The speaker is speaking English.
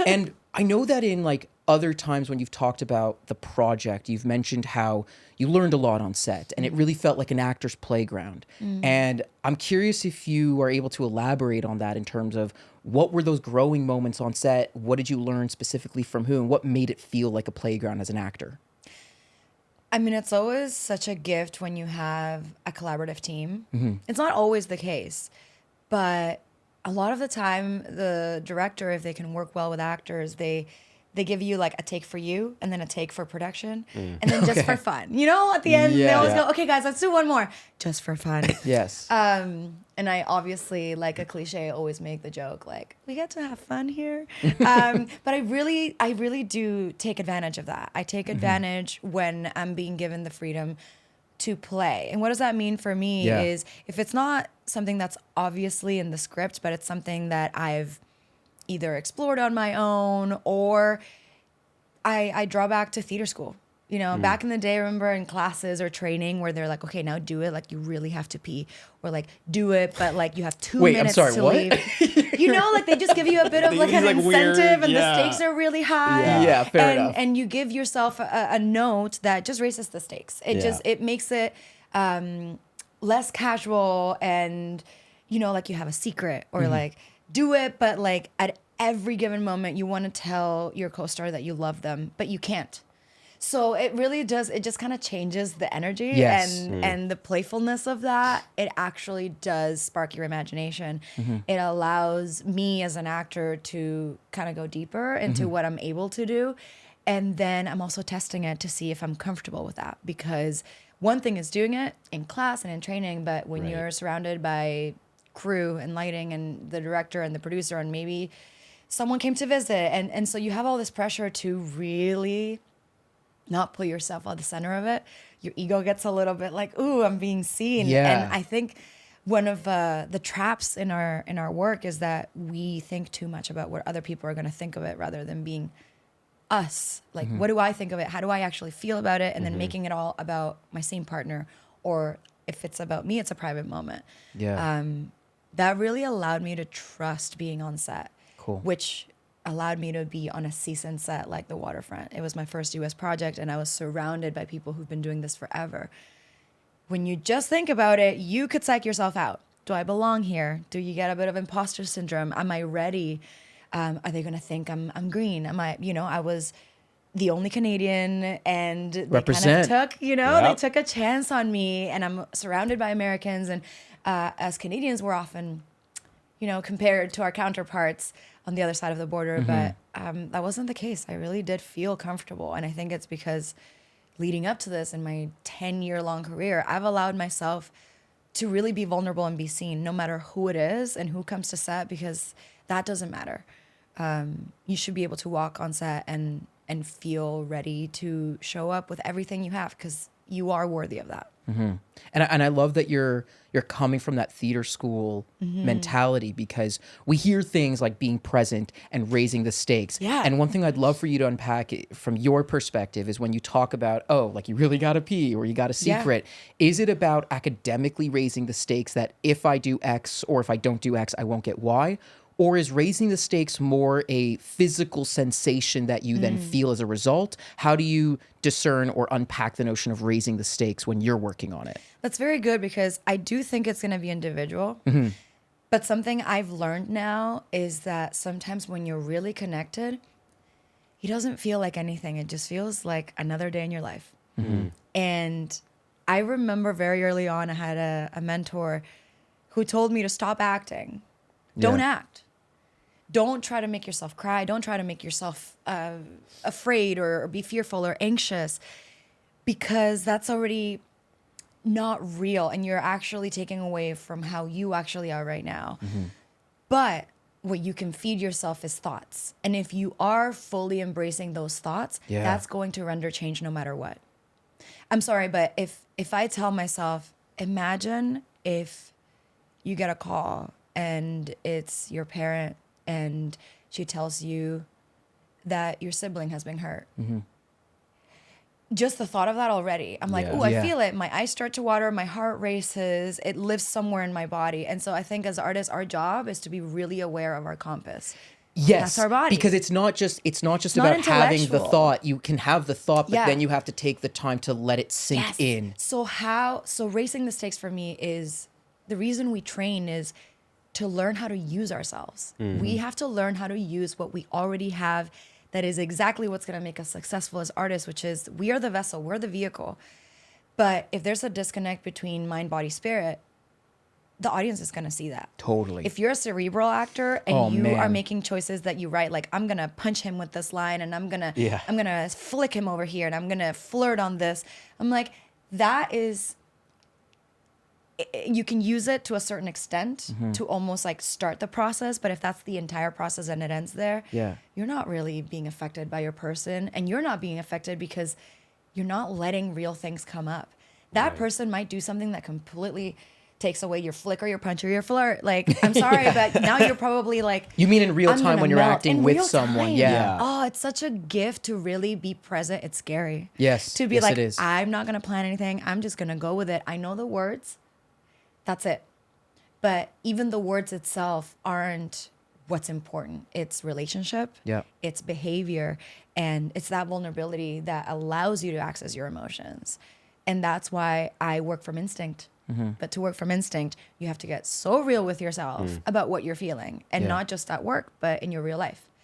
And I know that in like other times when you've talked about the project, you've mentioned how you learned a lot on set and it really felt like an actor's playground. And I'm curious if you are able to elaborate on that in terms of what were those growing moments on set? What did you learn specifically from who? And what made it feel like a playground as an actor? I mean, it's always such a gift when you have a collaborative team. It's not always the case, but a lot of the time, the director, if they can work well with actors, they give you like a take for you and then a take for production and then just for fun. You know, at the end, they always go, okay, guys, let's do one more just for fun. Yes. And I obviously, like a cliche, always make the joke, like, we get to have fun here. But I really do take advantage of that. I take advantage when I'm being given the freedom to play. And what does that mean for me is if it's not something that's obviously in the script, but it's something that I've either explored on my own or I draw back to theater school. You know, back in the day, I remember in classes or training where they're like, okay, now do it. Like, you really have to pee. Or like, do it, but like you have 2 minutes to leave. You know, like they just give you a bit of like an incentive weird, and the stakes are really high. Yeah, fair enough. And you give yourself a note that just raises the stakes. It makes it less casual and, you know, like you have a secret or like do it, but like at every given moment you want to tell your co-star that you love them, but you can't. So it really does, it just kind of changes the energy and the playfulness of that. It actually does spark your imagination. It allows me as an actor to kind of go deeper into what I'm able to do. And then I'm also testing it to see if I'm comfortable with that. Because one thing is doing it in class and in training, but when you're surrounded by crew and lighting and the director and the producer and maybe someone came to visit. And so you have all this pressure to really not put yourself at the center of it. Your ego gets a little bit like, ooh, I'm being seen. And I think one of the traps in our work is that we think too much about what other people are going to think of it rather than being us. Like, what do I think of it? How do I actually feel about it? And then making it all about my scene partner. Or if it's about me, it's a private moment. That really allowed me to trust being on set. Cool. Which allowed me to be on a seasoned set like The Waterfront. It was my first US project and I was surrounded by people who've been doing this forever. When you just think about it, you could psych yourself out. Do I belong here? Do you get a bit of imposter syndrome? Am I ready? Are they gonna think I'm green? Am I, you know, I was the only Canadian and they Represent. kind of took, you know, they took a chance on me and I'm surrounded by Americans and as Canadians, we're often, you know, compared to our counterparts on the other side of the border, but that wasn't the case. I really did feel comfortable. And I think it's because leading up to this in my 10-year-long career, I've allowed myself to really be vulnerable and be seen no matter who it is and who comes to set, because that doesn't matter. You should be able to walk on set and feel ready to show up with everything you have because you are worthy of that. And I love that you're coming from that theater school mentality, because we hear things like being present and raising the stakes. And one thing I'd love for you to unpack from your perspective is when you talk about, oh, like you really got to pee or you got a secret. Is it about academically raising the stakes that if I do X or if I don't do X, I won't get Y? Or is raising the stakes more a physical sensation that you then feel as a result? How do you discern or unpack the notion of raising the stakes when you're working on it? That's very good because I do think it's going to be individual. But something I've learned now is that sometimes when you're really connected, it doesn't feel like anything. It just feels like another day in your life. And I remember very early on, I had a mentor who told me to stop acting. Don't act. Don't try to make yourself cry. Don't try to make yourself afraid or be fearful or anxious, because that's already not real and you're actually taking away from how you actually are right now. But what you can feed yourself is thoughts. And if you are fully embracing those thoughts, that's going to render change no matter what. I'm sorry, but if I tell myself, imagine if you get a call and it's your parent and she tells you that your sibling has been hurt. Just the thought of that already, I'm like, oh, I feel it. My eyes start to water, my heart races, it lives somewhere in my body. And so I think as artists, our job is to be really aware of our compass. Yes, that's our body. because it's not just not about having the intellectual. thought. You can have the thought, but Yeah. then you have to take the time to let it sink in. So raising the stakes for me is the reason we train is to learn how to use ourselves. We have to learn how to use what we already have. That is exactly what's going to make us successful as artists, which is we are the vessel, we're the vehicle. But if there's a disconnect between mind, body, spirit, the audience is going to see that. Totally. If you're a cerebral actor and Oh, you man. are making choices that you write, like I'm going to punch him with this line and I'm going to flick him over here and I'm going to flirt on this. I'm like, that is, you can use it to a certain extent to almost like start the process. But if that's the entire process and it ends there, you're not really being affected by your person, and you're not being affected because you're not letting real things come up. That person might do something that completely takes away your flick or your punch or your flirt. Like, I'm sorry, but now you're probably like... You mean in real I'm time gonna when you're melt. acting In with real someone? time. Yeah. Oh, it's such a gift to really be present. It's scary. Yes. To be Yes, like, it is. I'm not going to plan anything. I'm just going to go with it. I know the words. That's it. But even the words itself aren't what's important. It's relationship. Yeah. It's behavior. And it's that vulnerability that allows you to access your emotions. And that's why I work from instinct. But to work from instinct, you have to get so real with yourself about what you're feeling. And not just at work, but in your real life.